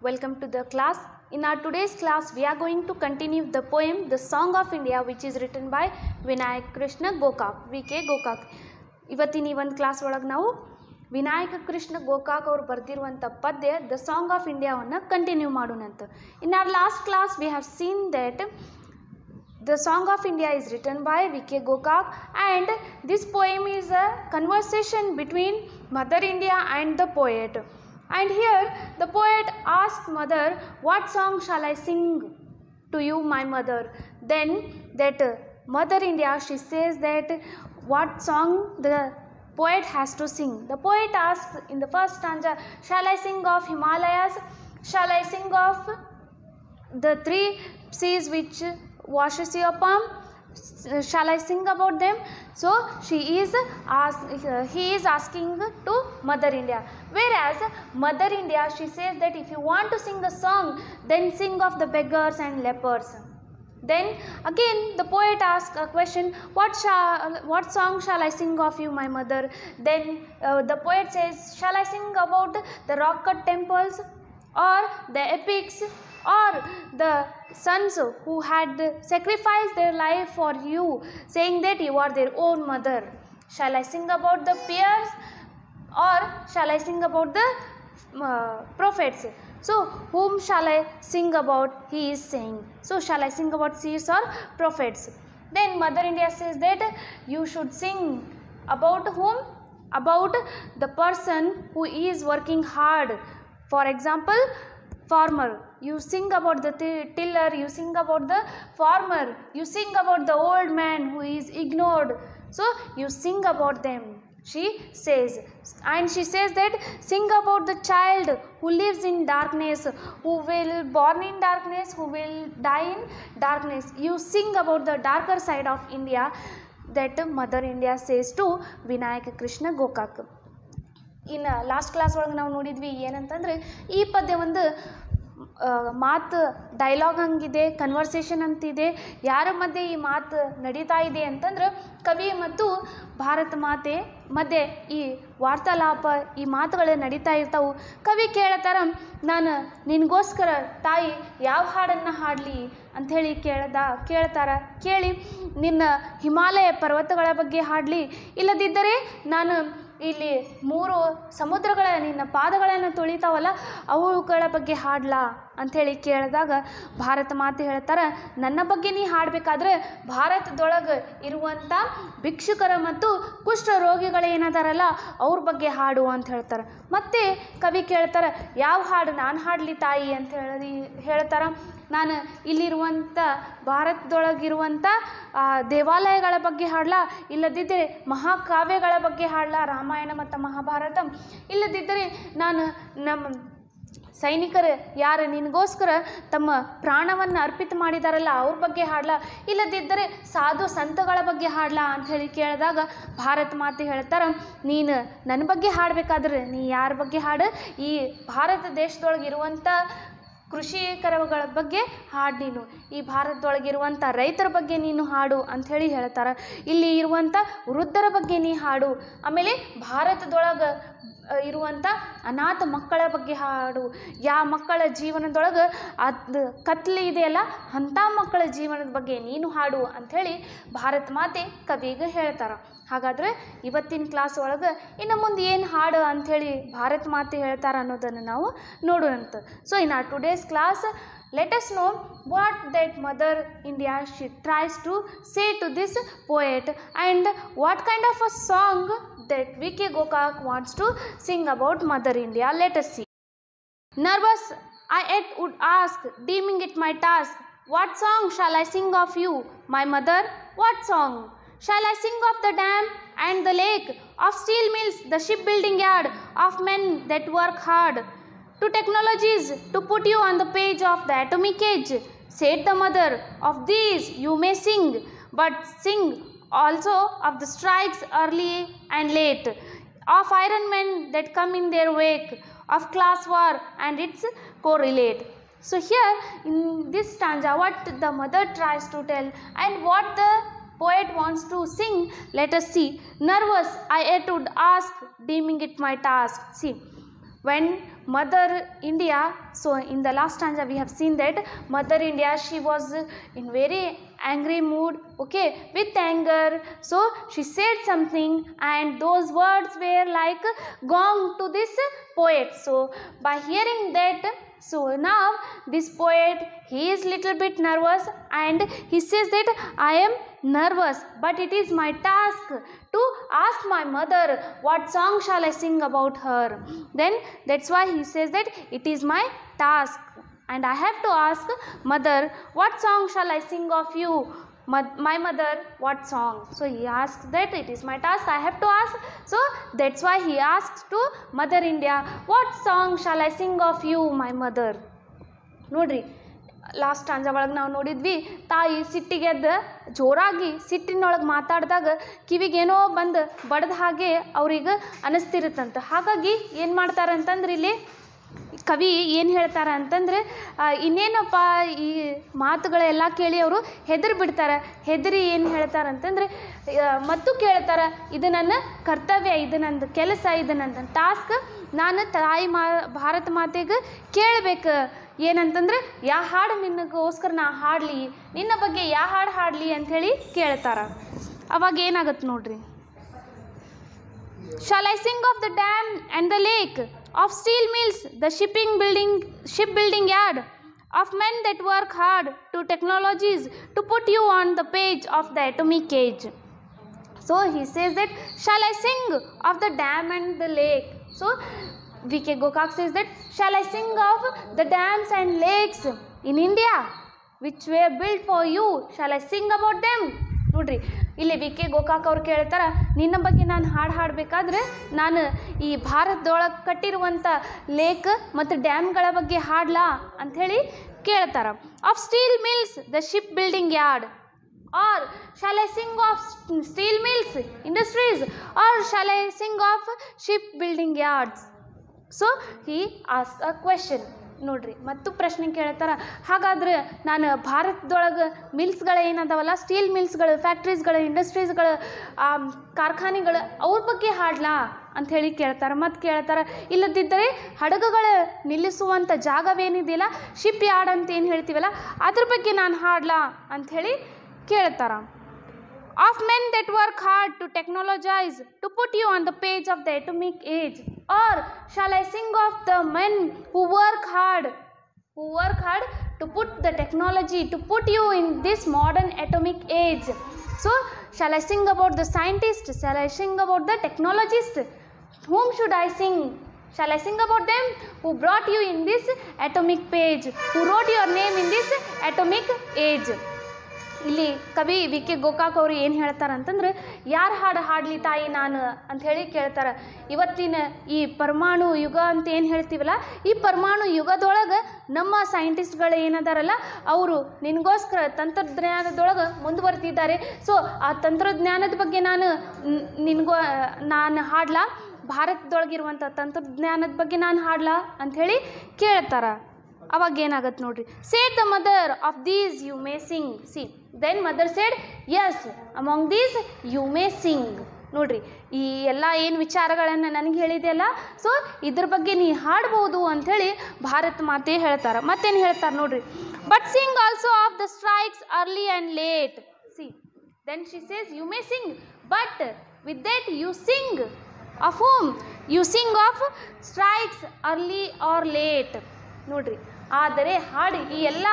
Welcome to the class. In our today's class, we are going to continue the poem The Song of India, which is written by Vinayak Krishna Gokak, V.K. Gokak. ಇವತ್ತಿನ ಈ ಒಂದು class ಒಳಗೆ ನಾವು ವಿನಾಯಕ ಕೃಷ್ಣ ಗೋಕಾಕ್ ಅವರು ಬರೆದಿರುವಂಥ ಪದ್ಯ the song of ಇಂಡಿಯಾವನ್ನು continue ಮಾಡೋಣಂತ. In our last class we have seen that the song of India is written by V.K. Gokak, and this poem is a conversation between Mother India and the poet. And here the poet asked mother, what song shall I sing to you, my mother? Then that Mother India, she says that what song the poet has to sing. The poet asks in the first stanza, shall I sing of Himalayas? Shall I sing of the three seas which washes your palm? Shall I sing about them? So he is asking to Mother India. Whereas Mother India, she says that if you want to sing a song, then sing of the beggars and lepers. Then again the poet asks a question, what song shall I sing of you, my mother? Then the poet says, shall I sing about the rock cut temples, or the epics, or the sons who had sacrificed their life for you, saying that you are their own mother? Shall I sing about the peers, or shall I sing about the prophets? So whom shall I sing about, he is saying. So shall I sing about seers or prophets? Then Mother India says that you should sing about whom? About the person who is working hard. For example, farmer. You sing about the tiller, you sing about the farmer, you sing about the old man who is ignored. So you sing about them, she says. And she says that sing about the child who lives in darkness, who will born in darkness, who will die in darkness. You sing about the darker side of India, that Mother India says to Vinayaka Krishna Gokak. ಇನ್ನು last class ಒಳಗೆ ನಾವು ನೋಡಿದ್ವಿ ಏನಂತಂದರೆ, ಈ ಪದ್ಯ ಒಂದು ಮಾತು dialogue ಹಂಗಿದೆ, ಕನ್ವರ್ಸೇಷನ್ ಅಂತಿದೆ. ಯಾರ ಮಧ್ಯೆ ಈ ಮಾತು ನಡೀತಾ ಇದೆ ಅಂತಂದ್ರೆ ಕವಿ ಮತ್ತು ಭಾರತ ಮಾತೆ ಮಧ್ಯೆ ಈ ವಾರ್ತಾಲಾಪ, ಈ ಮಾತುಗಳು ನಡೀತಾ ಇರ್ತಾವೆ. ಕವಿ ಕೇಳ್ತಾರ, ನಾನು ನಿನಗೋಸ್ಕರ ತಾಯಿ ಯಾವ ಹಾಡನ್ನು ಹಾಡಲಿ ಅಂಥೇಳಿ ಕೇಳ್ತಾರ. ಕೇಳಿ ನಿನ್ನ ಹಿಮಾಲಯ ಪರ್ವತಗಳ ಬಗ್ಗೆ ಹಾಡಲಿ, ಇಲ್ಲದಿದ್ದರೆ ನಾನು ಇಲ್ಲಿ 3 ಸಮುದ್ರಗಳ ನಿನ್ನ ಪಾದಗಳನ್ನು ತೊಳಿತಾವಲ್ಲ ಅವುಗಳ ಬಗ್ಗೆ ಹಾಡಲಾ ಅಂಥೇಳಿ ಕೇಳಿದಾಗ ಭಾರತ ಮಾತೆ ಹೇಳ್ತಾರೆ, ನನ್ನ ಬಗ್ಗೆ ನೀ ಹಾಡಬೇಕಾದ್ರೆ ಭಾರತದೊಳಗೆ ಇರುವಂಥ ಭಿಕ್ಷುಕರ ಮತ್ತು ಕುಷ್ಠ ರೋಗಿಗಳೇನದಾರಲ್ಲ ಅವ್ರ ಬಗ್ಗೆ ಹಾಡು ಅಂತ ಹೇಳ್ತಾರೆ. ಮತ್ತು ಕವಿ ಕೇಳ್ತಾರೆ, ಯಾವ ಹಾಡು ನಾನು ಹಾಡಲಿ ತಾಯಿ ಅಂತ ಹೇಳ್ತಾರೆ. ನಾನು ಇಲ್ಲಿರುವಂಥ ಭಾರತದೊಳಗಿರುವಂಥ ದೇವಾಲಯಗಳ ಬಗ್ಗೆ ಹಾಡಲಾ, ಇಲ್ಲದಿದ್ದರೆ ಮಹಾಕಾವ್ಯಗಳ ಬಗ್ಗೆ ಹಾಡಲಾ, ರಾಮಾಯಣ ಮತ್ತು ಮಹಾಭಾರತ, ಇಲ್ಲದಿದ್ದರೆ ನಾನು ನಮ್ಮ ಸೈನಿಕರು ಯಾರು ನಿನಗೋಸ್ಕರ ತಮ್ಮ ಪ್ರಾಣವನ್ನು ಅರ್ಪಿತ ಮಾಡಿದಾರಲ್ಲ ಅವ್ರ ಬಗ್ಗೆ ಹಾಡಲಾ, ಇಲ್ಲದಿದ್ದರೆ ಸಾಧು ಸಂತಗಳ ಬಗ್ಗೆ ಹಾಡಲಾ ಅಂಥೇಳಿ ಕೇಳಿದಾಗ ಭಾರತ ಮಾತೆ ಹೇಳ್ತಾರೆ, ನೀನು ನನ್ನ ಬಗ್ಗೆ ಹಾಡಬೇಕಾದ್ರೆ ನೀ ಯಾರ ಬಗ್ಗೆ ಹಾಡು? ಈ ಭಾರತ ದೇಶದೊಳಗಿರುವಂಥ ಕೃಷಿಕರಗಳ ಬಗ್ಗೆ ಹಾಡು, ನೀನು ಈ ಭಾರತದೊಳಗಿರುವಂಥ ರೈತರ ಬಗ್ಗೆ ನೀನು ಹಾಡು ಅಂಥೇಳಿ ಹೇಳ್ತಾರೆ. ಇಲ್ಲಿ ಇರುವಂಥ ವೃದ್ಧರ ಬಗ್ಗೆ ನೀ ಹಾಡು, ಆಮೇಲೆ ಭಾರತದೊಳಗೆ ಇರುವಂಥ ಅನಾಥ ಮಕ್ಕಳ ಬಗ್ಗೆ ಹಾಡು, ಯಾವ ಮಕ್ಕಳ ಜೀವನದೊಳಗೆ ಅದು ಕತ್ಲೆ ಇದೆಯಲ್ಲ ಅಂಥ ಮಕ್ಕಳ ಜೀವನದ ಬಗ್ಗೆ ನೀನು ಹಾಡು ಅಂಥೇಳಿ ಭಾರತ ಮಾತೆ ಕವಿಗೆ ಹೇಳ್ತಾರೆ. ಹಾಗಾದರೆ ಇವತ್ತಿನ ಕ್ಲಾಸ್ ಒಳಗೆ ಇನ್ನು ಮುಂದೆ ಏನು ಹಾಡು ಅಂಥೇಳಿ ಭಾರತ ಮಾತೆ ಹೇಳ್ತಾರೆ ಅನ್ನೋದನ್ನು ನಾವು ನೋಡೋಣಂತ. So in our today's class, let us know what that Mother India she tries to say to this poet, and what kind of a song that V.K. Gokak wants to sing about Mother India. Let us see. Nervous I yet would ask, deeming it my task, what song shall I sing of you, my mother? What song? Shall I sing of the dam and the lake, of steel mills, the shipbuilding yard, of men that work hard to technologies to put you on the page of the atomic age? Said the mother, of these you may sing, but sing also of the strikes early and late, of iron men that come in their wake, of class war and its correlate. So here in this stanza, what the mother tries to tell and what the poet wants to sing, let us see. Nervous I yet would ask, deeming it my task. See, when Mother India, so in the last stanza we have seen that Mother India, she was in very angry mood, okay, with anger, so she said something and those words were like gong to this poet. So by hearing that, so now this poet, he is little bit nervous and he says that I am nervous, but it is my task to ask my mother what song shall I sing about her. Then that's why he says that it is my task and I have to ask mother what song shall I sing of you, my mother, what song. So he asks that it is my task, I have to ask. So that's why he asks to Mother India, what song shall I sing of you, my mother. ನೋಡ್ರಿ last ಸ್ಟಾಂಜಾ ಒಳಗೆ ನಾವು ನೋಡಿದ್ವಿ, ತಾಯಿ ಸಿಟ್ಟಿಗೆದ್ದ ಜೋರಾಗಿ ಸಿಟ್ಟಿನೊಳಗೆ ಮಾತಾಡಿದಾಗ ಕಿವಿಗೇನೋ ಬಂದು ಬಡ್ದ ಹಾಗೆ ಅವ್ರಿಗೆ ಅನಿಸ್ತಿರುತ್ತಂತ. ಹಾಗಾಗಿ ಏನು ಮಾಡ್ತಾರಂತಂದ್ರೆ ಇಲ್ಲಿ ಕವಿ ಏನು ಹೇಳ್ತಾರೆ ಅಂತಂದರೆ, ಇನ್ನೇನಪ್ಪ ಈ ಮಾತುಗಳೆಲ್ಲ ಕೇಳಿ ಅವರು ಹೆದರಿ ಬಿಡ್ತಾರೆ. ಹೆದರಿ ಏನು ಹೇಳ್ತಾರೆ ಅಂತಂದರೆ ಮತ್ತು ಕೇಳ್ತಾರೆ, ಇದು ನನ್ನ ಕರ್ತವ್ಯ, ಇದು ನಂದು ಕೆಲಸ, ಇದು ನನ್ನ ಟಾಸ್ಕ್, ನಾನು ತಾಯಿ ಭಾರತ ಮಾತೆಗೆ ಕೇಳಬೇಕು. ಏನಂತಂದರೆ ಯಾ ಹಾಡು ನಿನಗೋಸ್ಕರ ನಾ ಹಾಡಲಿ, ನಿನ್ನ ಬಗ್ಗೆ ಯಾ ಹಾಡು ಹಾಡಲಿ ಅಂಥೇಳಿ ಕೇಳ್ತಾರೆ. ಅವಾಗ ಏನಾಗುತ್ತೆ ನೋಡ್ರಿ. Shall I sing of the dam and the lake, of steel mills, the shipbuilding yard, of men that work hard to technologies to put you on the page of the atomic age. So he says that shall I sing of the dam and the lake. So V.K. Gokak says that shall I sing of the dams and lakes in India which were built for you, shall I sing about them. ನೋಡ್ರಿ ಇಲ್ಲಿ V.K. Gokak ಅವ್ರು ಕೇಳ್ತಾರೆ, ನಿನ್ನ ಬಗ್ಗೆ ನಾನು ಹಾಡು ಹಾಡಬೇಕಾದ್ರೆ ನಾನು ಈ ಭಾರತದೊಳಗೆ ಕಟ್ಟಿರುವಂಥ ಲೇಕ್ ಮತ್ತು ಡ್ಯಾಮ್ಗಳ ಬಗ್ಗೆ ಹಾಡ್ಲಾ ಅಂಥೇಳಿ ಕೇಳ್ತಾರೆ. Of steel mills the ship building yard, or shall I sing of steel mills industries, or shall I sing of ship building yards. So he ask a question. ನೋಡ್ರಿ ಮತ್ತು ಪ್ರಶ್ನೆ ಕೇಳ್ತಾರೆ, ಹಾಗಾದ್ರೆ ನಾನು ಭಾರತದೊಳಗೆ ಮಿಲ್ಸ್ಗಳು ಏನದಾವಲ್ಲ, ಸ್ಟೀಲ್ ಮಿಲ್ಸ್ಗಳು, ಫ್ಯಾಕ್ಟ್ರೀಸ್ಗಳು, ಇಂಡಸ್ಟ್ರೀಸ್ಗಳು, ಕಾರ್ಖಾನೆಗಳು, ಅವ್ರ ಬಗ್ಗೆ ಹಾಡ್ಲಾ ಅಂಥೇಳಿ ಕೇಳ್ತಾರೆ. ಮತ್ತು ಕೇಳ್ತಾರೆ, ಇಲ್ಲದಿದ್ದರೆ ಹಡಗುಗಳು ನಿಲ್ಲಿಸುವಂಥ ಜಾಗವೇನಿದೆಯಲ್ಲ, ಶಿಪ್ ಯಾರ್ಡ್ ಅಂತ ಏನು ಹೇಳ್ತೀವಲ್ಲ, ಅದ್ರ ಬಗ್ಗೆ ನಾನು ಹಾಡ್ಲಾ ಅಂಥೇಳಿ ಕೇಳ್ತಾರೆ. Of men that work hard to technologize, to put you on the page of the atomic age, or shall I sing of the men who work hard to put the technology, to put you in this modern atomic age. So shall I sing about the scientist, shall I sing about the technologist? Whom should I sing? Shall I sing about them who brought you in this atomic page, who wrote your name in this atomic age? ಇಲ್ಲಿ ಕವಿ V.K. Gokak ಅವರು ಏನು ಹೇಳ್ತಾರೆ ಅಂತಂದ್ರೆ, ಯಾರು ಹಾಡು ಹಾಡಲಿ ತಾಯಿ ನಾನು ಅಂಥೇಳಿ ಕೇಳ್ತಾರೆ. ಇವತ್ತಿನ ಈ ಪರಮಾಣು ಯುಗ ಅಂತ ಏನು ಹೇಳ್ತೀವಲ್ಲ, ಈ ಪರಮಾಣು ಯುಗದೊಳಗೆ ನಮ್ಮ ಸೈಂಟಿಸ್ಟ್ಗಳು ಏನದಾರಲ್ಲ, ಅವರು ನಿನಗೋಸ್ಕರ ತಂತ್ರಜ್ಞಾನದೊಳಗೆ ಮುಂದುವರೆದಿದ್ದಾರೆ. ಸೊ ಆ ತಂತ್ರಜ್ಞಾನದ ಬಗ್ಗೆ ನಾನು ಹಾಡ್ಲಾ, ಭಾರತದೊಳಗಿರುವಂಥ ತಂತ್ರಜ್ಞಾನದ ಬಗ್ಗೆ ನಾನು ಹಾಡ್ಲಾ ಅಂಥೇಳಿ ಕೇಳ್ತಾರೆ. ಅವಾಗ ಏನಾಗತ್ತೆ ನೋಡ್ರಿ. Said the mother of these you may sing. See then mother said yes among these you may sing. ನೋಡ್ರಿ ಈ ಎಲ್ಲ ಏನು ವಿಚಾರಗಳನ್ನು ನನಗೆ ಹೇಳಿದೆಯಲ್ಲ, ಸೊ ಇದ್ರ ಬಗ್ಗೆ ನೀ ಹಾಡ್ಬೋದು ಅಂಥೇಳಿ ಭಾರತ ಮಾತೆ ಹೇಳ್ತಾರೆ. ಮತ್ತೇನು ಹೇಳ್ತಾರೆ ನೋಡ್ರಿ. But sing also of the strikes early and late. See then she says you may sing, but with that you sing of home, you sing of strikes early or late. ನೋಡ್ರಿ ಆದರೆ ಹಾಡು ಈ ಎಲ್ಲ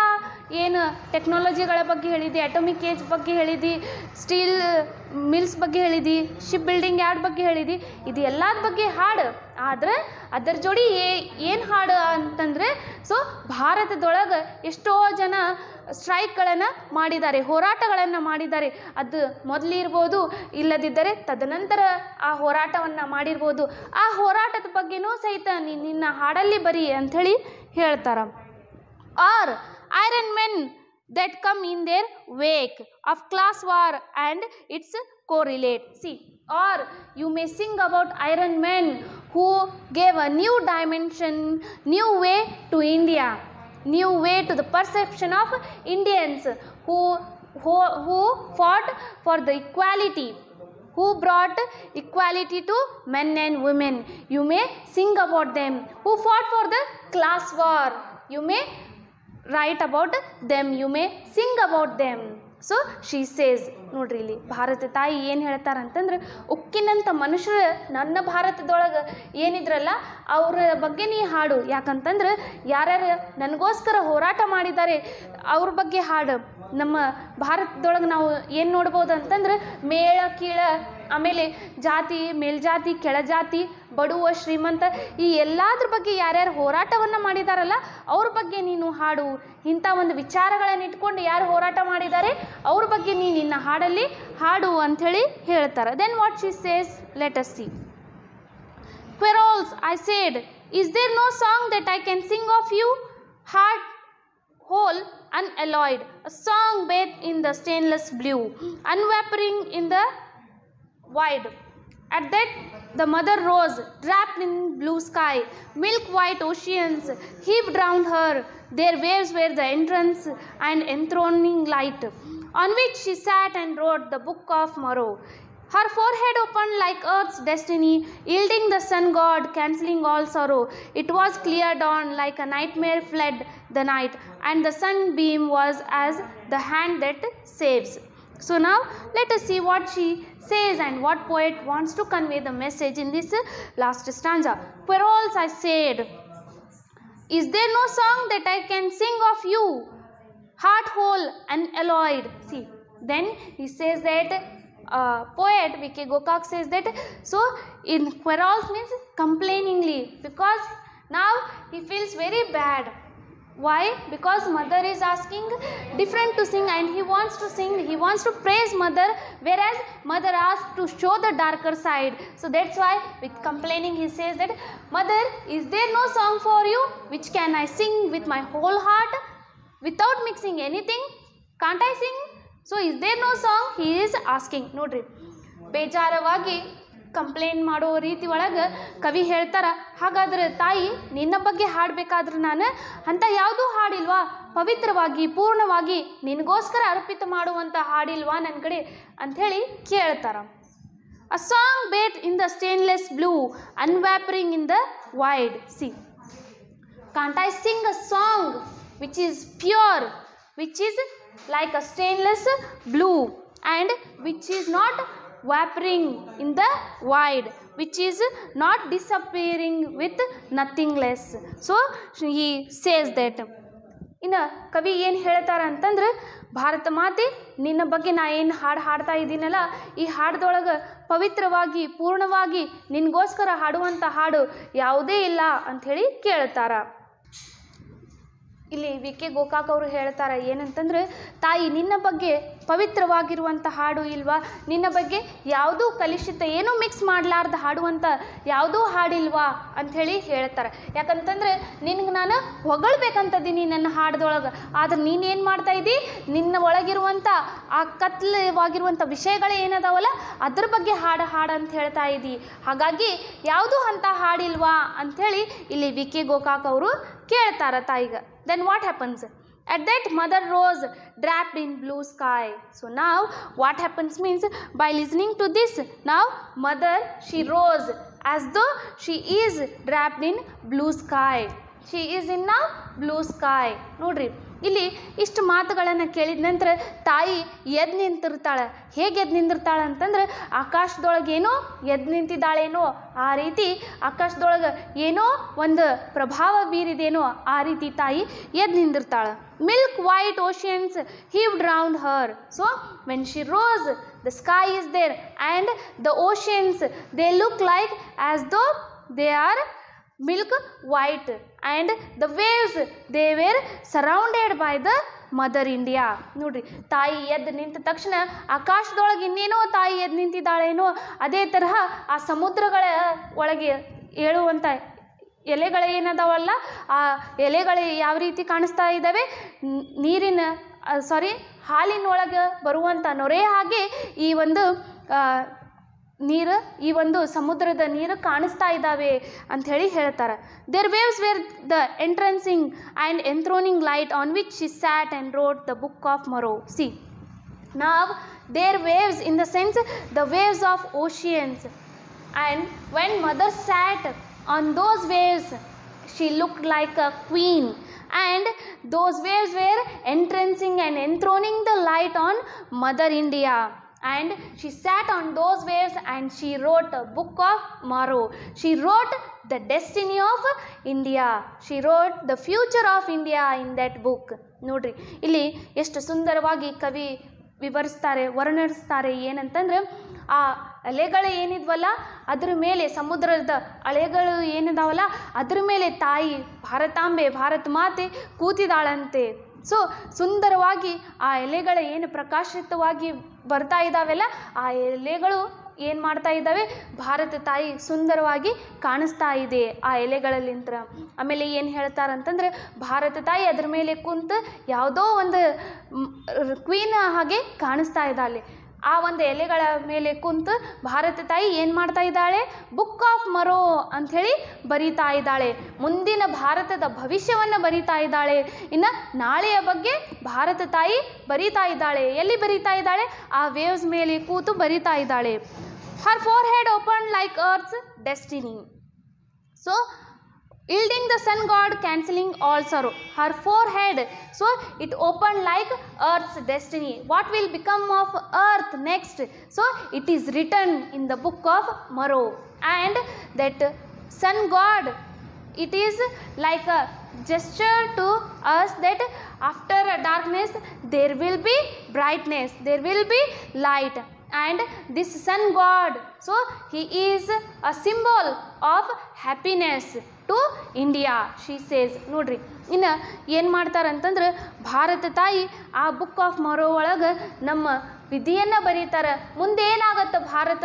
ಏನು ಟೆಕ್ನಾಲಜಿಗಳ ಬಗ್ಗೆ ಹೇಳಿದಿ, ಅಟೋಮಿಕ್ ಏಜ್ ಬಗ್ಗೆ ಹೇಳಿದಿ, steel mills ಬಗ್ಗೆ ಹೇಳಿದಿ, ship building yard ಬಗ್ಗೆ ಹೇಳಿದಿ, ಇದು ಎಲ್ಲದ ಬಗ್ಗೆ ಹಾಡು. ಆದರೆ ಅದರ ಜೋಡಿ ಏನು ಹಾಡು ಅಂತಂದರೆ, ಸೊ ಭಾರತದೊಳಗೆ ಎಷ್ಟೋ ಜನ ಸ್ಟ್ರೈಕ್ಗಳನ್ನು ಮಾಡಿದ್ದಾರೆ, ಹೋರಾಟಗಳನ್ನು ಮಾಡಿದ್ದಾರೆ. ಅದು ಮೊದಲಿರ್ಬೋದು, ಇಲ್ಲದಿದ್ದರೆ ತದನಂತರ ಆ ಹೋರಾಟವನ್ನು ಮಾಡಿರ್ಬೋದು. ಆ ಹೋರಾಟದ ಬಗ್ಗೆನೂ ಸಹಿತ ನಿನ್ನ ಹಾಡಲ್ಲಿ ಬರಿ ಅಂಥೇಳಿ ಹೇಳ್ತಾರೆ. Or iron men that come in their wake of class war and its correlate. See, or you may sing about iron men who gave a new dimension, new way to India, new way to the perception of Indians who fought for the equality, who brought equality to men and women. You may sing about them. Who fought for the class war. You may write about them. You may sing about them. So she says ನೋಡ್ರಿ ಇಲ್ಲಿ ಭಾರತ ತಾಯಿ ಏನು ಹೇಳ್ತಾರಂತಂದ್ರೆ ಉಕ್ಕಿನಂಥ ಮನುಷ್ಯರು ನನ್ನ ಭಾರತದೊಳಗೆ ಏನಿದ್ರಲ್ಲ ಅವರ ಬಗ್ಗೆ ನೀ ಹಾಡು. ಯಾಕಂತಂದ್ರೆ ಯಾರ್ಯಾರು ನನಗೋಸ್ಕರ ಹೋರಾಟ ಮಾಡಿದ್ದಾರೆ ಅವ್ರ ಬಗ್ಗೆ ಹಾಡು. ನಮ್ಮ ಭಾರತದೊಳಗೆ ನಾವು ಏನು ನೋಡ್ಬೋದು ಅಂತಂದ್ರೆ ಮೇಳ ಕೀಳ, ಆಮೇಲೆ ಜಾತಿ ಮೇಲ್ಜಾತಿ ಕೆಳಜಾತಿ, ಬಡವ ಶ್ರೀಮಂತ, ಈ ಎಲ್ಲದ್ರ ಬಗ್ಗೆ ಯಾರ್ಯಾರು ಹೋರಾಟವನ್ನು ಮಾಡಿದಾರಲ್ಲ ಅವ್ರ ಬಗ್ಗೆ ನೀನು ಹಾಡು. ಇಂಥ ಒಂದು ವಿಚಾರಗಳನ್ನು ಇಟ್ಕೊಂಡು ಯಾರು ಹೋರಾಟ ಮಾಡಿದ್ದಾರೆ ಅವ್ರ ಬಗ್ಗೆ ನೀನು ನಿನ್ನ ಹಾಡಲ್ಲಿ ಹಾಡು ಅಂಥೇಳಿ ಹೇಳ್ತಾರೆ. Then what she says, let us see. Quarrels, I said, is there no song that I can sing of you? Heart whole, unalloyed, a song bathed in the stainless blue, unwavering in the wide. At that the mother rose, draped in blue sky. Milk white oceans heaved round her. Their waves were the entrance and enthroning light, on which she sat and wrote the book of morrow. Her forehead opened like earth's destiny, yielding the sun god, cancelling all sorrow. It was clear dawn, like a nightmare fled the night, and the sunbeam was as the hand that saves. So now let us see what she says and what poet wants to convey the message in this last stanza. Quarrels, I said, is there no song that I can sing of you? Heart whole, unalloyed. See, then he says that poet V.K. Gokak says that, so in quarrels means complainingly, because now he feels very bad. Why? Because mother is asking different to sing and he wants to sing, he wants to praise mother, whereas mother asked to show the darker side. So that's why with complaining he says that, mother, is there no song for you which can I sing with my whole heart without mixing anything? Can't I sing? So is there no song he is asking. ನೋಡ್ರಿ, ಬೇಜಾರವಾಗಿ complaint ಮಾಡೋ ರೀತಿ ಒಳಗೆ ಕವಿ ಹೇಳ್ತಾರ, ಹಾಗಾದ್ರೆ ತಾಯಿ ನಿನ್ನ ಬಗ್ಗೆ ಹಾಡಬೇಕಾದ್ರೆ ನಾನು ಅಂಥ ಯಾವುದೂ ಹಾಡಿಲ್ವಾ, ಪವಿತ್ರವಾಗಿ ಪೂರ್ಣವಾಗಿ ನಿನಗೋಸ್ಕರ ಅರ್ಪಿತ ಮಾಡುವಂಥ ಹಾಡಿಲ್ವಾ ನನ್ನ ಕಡೆ ಅಂಥೇಳಿ ಕೇಳ್ತಾರ. A song bathe in the stainless blue, unwavering in the wide. See, can't I sing a song which is pure, which is like a stainless blue, and which is not vaporing in the void, which is not disappearing with nothingness. So he says that. ಇನ್ನು ಕವಿ ಏನು ಹೇಳ್ತಾರ ಅಂತಂದ್ರೆ, ಭಾರತ ಮಾತೆ ನಿನ್ನ ಬಗ್ಗೆ ನಾ ಏನು ಹಾಡು ಹಾಡ್ತಾ ಇದ್ದೀನಲ್ಲ, ಈ ಹಾಡ್ದೊಳಗೆ ಪವಿತ್ರವಾಗಿ ಪೂರ್ಣವಾಗಿ ನಿನಗೋಸ್ಕರ ಹಾಡುವಂಥ ಹಾಡು ಯಾವುದೇ ಇಲ್ಲ ಅಂಥೇಳಿ ಕೇಳ್ತಾರ. ಇಲ್ಲಿ ವಿ ಕೆ ಗೋಕಾಕ್ ಅವರು ಹೇಳ್ತಾರೆ ಏನಂತಂದ್ರೆ, ತಾಯಿ ನಿನ್ನ ಬಗ್ಗೆ ಪವಿತ್ರವಾಗಿರುವಂಥ ಹಾಡು ಇಲ್ವಾ, ನಿನ್ನ ಬಗ್ಗೆ ಯಾವುದೂ ಕಲುಷಿತ ಏನೂ ಮಿಕ್ಸ್ ಮಾಡಲಾರ್ದು ಹಾಡುವಂಥ ಯಾವುದೂ ಹಾಡಿಲ್ವಾ ಅಂಥೇಳಿ ಹೇಳ್ತಾರೆ. ಯಾಕಂತಂದ್ರೆ ನಿನಗೆ ನಾನು ಹೊಗಳ್ಬೇಕಂತದೀನಿ ನನ್ನ ಹಾಡ್ದೊಳಗೆ, ಆದ್ರೆ ನೀನೇನು ಮಾಡ್ತಾ ಇದ್ದಿ, ನಿನ್ನ ಒಳಗಿರುವಂಥ ಆ ಕತ್ಲವಾಗಿರುವಂಥ ವಿಷಯಗಳು ಏನದಾವಲ್ಲ ಅದ್ರ ಬಗ್ಗೆ ಹಾಡು ಅಂತ ಹೇಳ್ತಾ ಇದ್ದಿ, ಹಾಗಾಗಿ ಯಾವುದೂ ಅಂಥ ಹಾಡಿಲ್ವಾ ಅಂಥೇಳಿ ಇಲ್ಲಿ ವಿ ಕೆ ಗೋಕಾಕ್ ಅವರು ಕೇಳ್ತಾರ ತಾಯಿಗೆ. Then what happens? At that mother rose, draped in blue sky. So now what happens means, by listening to this, now mother, she rose as though she is draped in blue sky. She is in now blue sky. ನೋಡ್ರಿ, ಇಲ್ಲಿ ಇಷ್ಟು ಮಾತುಗಳನ್ನು ಕೇಳಿದ ನಂತರ ತಾಯಿ ಎದ್ದು ನಿಂತಿರ್ತಾಳೆ. ಹೇಗೆ ಎದ್ದು ನಿಂತಿರ್ತಾಳೆ ಅಂತಂದ್ರೆ, ಆಕಾಶದೊಳಗೇನೋ ಎದ್ದು ನಿಂತಿದ್ದಾಳೇನೋ ಆ ರೀತಿ, ಆಕಾಶದೊಳಗೆ ಏನೋ ಒಂದು ಪ್ರಭಾವ ಬೀರಿದೇನೋ ಆ ರೀತಿ ತಾಯಿ ಎದ್ದು ನಿಂತಿರ್ತಾಳೆ. Milk white oceans heaved round her. So when she rose, the sky is there and the oceans, they look like as though they are milk white, and the waves, they were surrounded by the mother India. ನೋಡ್ರಿ, ತಾಯಿ ಎದ್ದು ನಿಂತ ತಕ್ಷಣ ಆಕಾಶದೊಳಗೆ ಇನ್ನೇನೋ ತಾಯಿ ಎದ್ದು ನಿಂತಿದ್ದಾಳೇನೋ, ಅದೇ ತರಹ ಆ ಸಮುದ್ರಗಳ ಒಳಗೆ ಏಳುವಂಥ ಎಲೆಗಳು ಏನದಾವಲ್ಲ, ಆ ಎಲೆಗಳು ಯಾವ ರೀತಿ ಕಾಣಿಸ್ತಾ ಇದ್ದಾವೆ, ನೀರಿನ ಹಾಲಿನೊಳಗೆ ಬರುವಂಥ ನೊರೆ ಹಾಗೆ ಈ ಒಂದು ನೀರು, ಈ ಒಂದು ಸಮುದ್ರದ ನೀರು ಕಾಣಿಸ್ತಾ ಇದ್ದಾವೆ ಅಂಥೇಳಿ ಹೇಳ್ತಾರೆ. There waves were the entrancing and enthroning light, on which she sat and wrote the book of morrow. See, ನಾವು their waves, in the sense the waves of oceans. And when mother sat on those waves, she looked like a queen, and those waves were entrancing and enthroning the light on Mother India. And she sat on those waves and she wrote a book of Morrow. She wrote the destiny of India. She wrote the future of India in that book. ನೋಡ್ರಿ ಇಲ್ಲಿ ಎಷ್ಟು ಸುಂದರವಾಗಿ ಕವಿ ವಿವರಿಸ್ತಾರೆ, ವರ್ಣಿಸ್ತಾರೆ. ಏನಂತಂದ್ರೆ ಆ ಅಲೆಗಳು ಏನಿದ್ವಲ್ಲ ಅದ್ರ ಮೇಲೆ, ಸಮುದ್ರದ ಅಲೆಗಳು ಏನಿದಾವಲ್ಲ ಅದ್ರ ಮೇಲೆ ತಾಯಿ ಭಾರತಾಂಬೆ, ಭಾರತ ಮಾತೆ ಕೂತಿದಾಳಂತೆ. ಸೊ ಸುಂದರವಾಗಿ ಆ ಎಲೆಗಳು ಏನು ಪ್ರಕಾಶಿತವಾಗಿ ಬರ್ತಾ ಇದ್ದಾವೆಲ್ಲ, ಆ ಎಲೆಗಳು ಏನು ಮಾಡ್ತಾ ಇದ್ದಾವೆ, ಭಾರತ ತಾಯಿ ಸುಂದರವಾಗಿ ಕಾಣಿಸ್ತಾ ಇದೆ ಆ ಎಲೆಗಳಲ್ಲಿಂತ. ಆಮೇಲೆ ಏನು ಹೇಳ್ತಾರಂತಂದ್ರೆ, ಭಾರತ ತಾಯಿ ಅದ್ರ ಮೇಲೆ ಕುಂತು ಯಾವುದೋ ಒಂದು ಕ್ವೀನ್ ಹಾಗೆ ಕಾಣಿಸ್ತಾ ಇದ್ದಾಳೆ. ಆ ಒಂದು ಎಲೆಗಳ ಮೇಲೆ ಕುಂತು ಭಾರತ ತಾಯಿ ಏನು ಮಾಡ್ತಾ ಇದ್ದಾಳೆ, ಬುಕ್ ಆಫ್ ಮರೋ ಅಂಥೇಳಿ ಬರೀತಾ ಇದ್ದಾಳೆ. ಮುಂದಿನ ಭಾರತದ ಭವಿಷ್ಯವನ್ನು ಬರೀತಾ ಇದ್ದಾಳೆ. ಇನ್ನು ನಾಳೆಯ ಬಗ್ಗೆ ಭಾರತ ತಾಯಿ ಬರೀತಾ ಇದ್ದಾಳೆ. ಎಲ್ಲಿ ಬರೀತಾ ಇದ್ದಾಳೆ, ಆ ವೇವ್ಸ್ ಮೇಲೆ ಕೂತು ಬರೀತಾ ಇದ್ದಾಳೆ. Her forehead open like earth's destiny. So yielding the sun god, cancelling all sorrow. Her forehead, so it opened like earth's destiny. What will become of earth next? So it is written in the book of Morrow. And that sun god, it is like a gesture to us that after a darkness there will be brightness, there will be light. And this sun god, so he is a symbol of happiness to India, she says. ನೋಡ್ರಿ ಇನ್ನು ಏನು ಮಾಡ್ತಾರಂತಂದ್ರೆ, ಭಾರತ ತಾಯಿ ಆ book of ಮೊರೋ ಒಳಗೆ ನಮ್ಮ ವಿಧಿಯನ್ನು ಬರೀತಾರೆ. ಮುಂದೆ ಏನಾಗತ್ತೆ ಭಾರತ,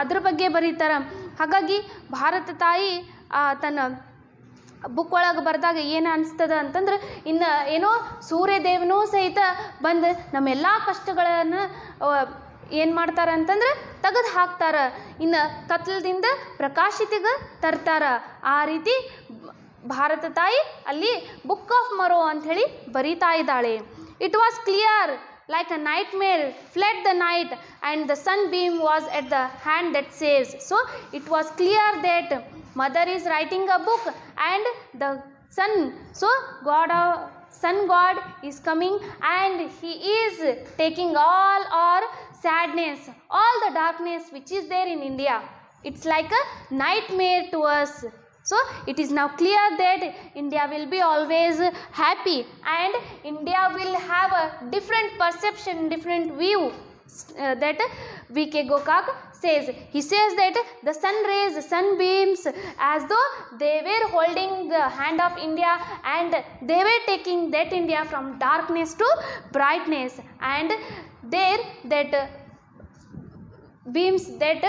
ಅದ್ರ ಬಗ್ಗೆ ಬರೀತಾರೆ. ಹಾಗಾಗಿ ಭಾರತ ತಾಯಿ ತನ್ನ ಬುಕ್ ಒಳಗೆ ಬರೆದಾಗ ಏನು ಅನಿಸ್ತದ ಅಂತಂದ್ರೆ, ಇನ್ನು ಏನೋ ಸೂರ್ಯದೇವನೂ ಸಹಿತ ಬಂದು ನಮ್ಮೆಲ್ಲ ಕಷ್ಟಗಳನ್ನು ಏನು ಮಾಡ್ತಾರೆ ಅಂತಂದ್ರೆ ತೆಗೆದು ಹಾಕ್ತಾರೆ. ಇನ್ನು ಕತ್ಲದಿಂದ ಪ್ರಕಾಶಿತಿಗೆ ತರ್ತಾರೆ. ಆ ರೀತಿ ಭಾರತ ತಾಯಿ ಅಲ್ಲಿ ಬುಕ್ ಆಫ್ ಮರೋ ಅಂಥೇಳಿ ಬರೀತಾ ಇದ್ದಾಳೆ. It was clear like a nightmare fled the night, and the sunbeam was at the hand that saves. So it was clear that mother is writing a book, and the sun, so sun god is coming, and he is taking all our sadness, all the darkness which is there in India. It's like a nightmare to us. So it is now clear that India will be always happy, and India will have a different perception, different view. That V.K. Gokak says. He says that the sun rays, sunbeams, as though they were holding the hand of India, and they were taking that India from darkness to brightness, and there that beams, that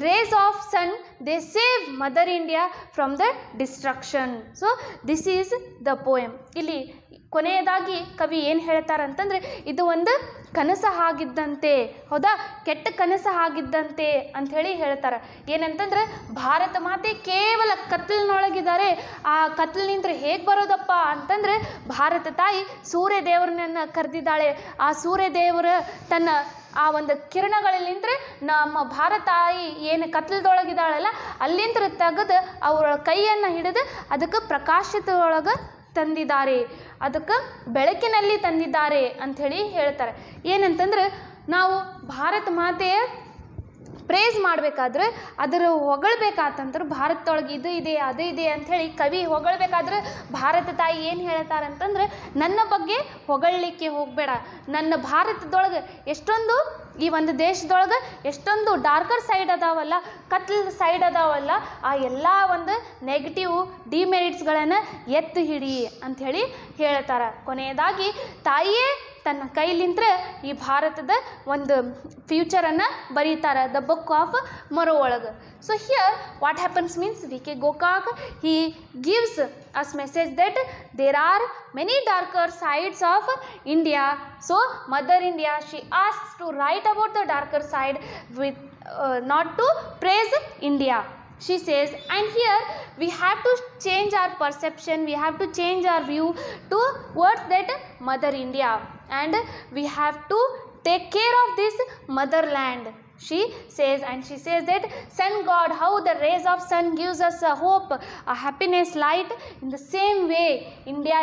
rays of sun, they save Mother India from the destruction. So this is the poem. ಇಲ್ಲಿ ಕೊನೆಯದಾಗಿ ಕವಿ ಏನು ಹೇಳ್ತಾರಂತಂದ್ರೆ, ಇದು ಒಂದು ಕನಸು ಆಗಿದ್ದಂತೆ, ಹೌದಾ, ಕೆಟ್ಟ ಕನಸು ಆಗಿದ್ದಂತೆ ಅಂಥೇಳಿ ಹೇಳ್ತಾರೆ. ಏನಂತಂದ್ರೆ, ಭಾರತ ಮಾತೆ ಕೇವಲ ಕತ್ಲಿನೊಳಗಿದ್ದಾರೆ. ಆ ಕತ್ಲಿನಿಂದ ಹೇಗೆ ಬರೋದಪ್ಪ ಅಂತಂದ್ರೆ, ಭಾರತ ತಾಯಿ ಸೂರ್ಯ ದೇವರನ್ನ ಕರೆದಿದ್ದಾಳೆ. ಆ ಸೂರ್ಯ ದೇವರ ತನ್ನ ಆ ಒಂದು ಕಿರಣಗಳಲ್ಲಿಂದ್ರೆ ನಮ್ಮ ಭಾರತ ತಾಯಿ ಏನು ಕತ್ಲದೊಳಗಿದ್ದಾಳಲ್ಲ ಅಲ್ಲಿಂದ ತೆಗೆದು ಅವರ ಕೈಯನ್ನು ಹಿಡಿದು ಅದಕ್ಕೆ ಪ್ರಕಾಶದೊಳಗೆ ತಂದಿದ್ದಾರೆ, ಅದಕ್ಕೆ ಬೆಳಕಿನಲ್ಲಿ ತಂದಿದ್ದಾರೆ ಅಂಥೇಳಿ ಹೇಳ್ತಾರೆ. ಏನಂತಂದ್ರೆ, ನಾವು ಭಾರತ ಮಾತೆಯ ಪ್ರೇಸ್ ಮಾಡಬೇಕಾದ್ರೆ, ಅದರ ಹೊಗಳ್ಬೇಕಾತಂದ್ರೆ, ಭಾರತದೊಳಗೆ ಇದು ಇದೆ ಅದು ಇದೆ ಅಂಥೇಳಿ ಕವಿ ಹೊಗಳ್ಬೇಕಾದ್ರೆ ಭಾರತ ತಾಯಿ ಏನು ಹೇಳ್ತಾರಂತಂದ್ರೆ, ನನ್ನ ಬಗ್ಗೆ ಹೊಗಳಲಿಕ್ಕೆ ಹೋಗಬೇಡ, ನನ್ನ ಭಾರತದೊಳಗೆ ಎಷ್ಟೊಂದು ಈ ಒಂದು ದೇಶದೊಳಗೆ ಎಷ್ಟೊಂದು ಡಾರ್ಕರ್ ಸೈಡ್ ಅದಾವಲ್ಲ, ಕತ್ಲ ಸೈಡ್ ಅದಾವಲ್ಲ, ಆ ಎಲ್ಲ ಒಂದು ನೆಗೆಟಿವ್ ಡಿಮೆರಿಟ್ಸ್ಗಳನ್ನು ಎತ್ತು ಹಿಡಿ ಅಂಥೇಳಿ ಹೇಳ್ತಾರೆ. ಕೊನೆಯದಾಗಿ ತಾಯಿಯೇ ತನ್ನ ಕೈಲಿಂತ್ರ ಈ ಭಾರತದ ಒಂದು ಫ್ಯೂಚರನ್ನು ಬರೀತಾರೆ, ದ ಬುಕ್ ಆಫ್ ಮೊರೋ ಒಳಗೆ. So here what happens means, V.K. Gokak, he gives us message that there are many darker sides of India. So Mother India, she asks to write about the darker side with not to praise India, she says. And here we have to change our perception, we have to change our view towards that Mother India, and we have to take care of this motherland. She says, and she says that sun god, how the rays of sun gives us a hope, a happiness, light. In the same way, India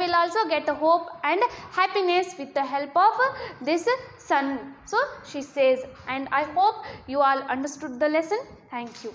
will also get a hope and happiness with the help of this sun. So she says, and I hope you all understood the lesson. Thank you.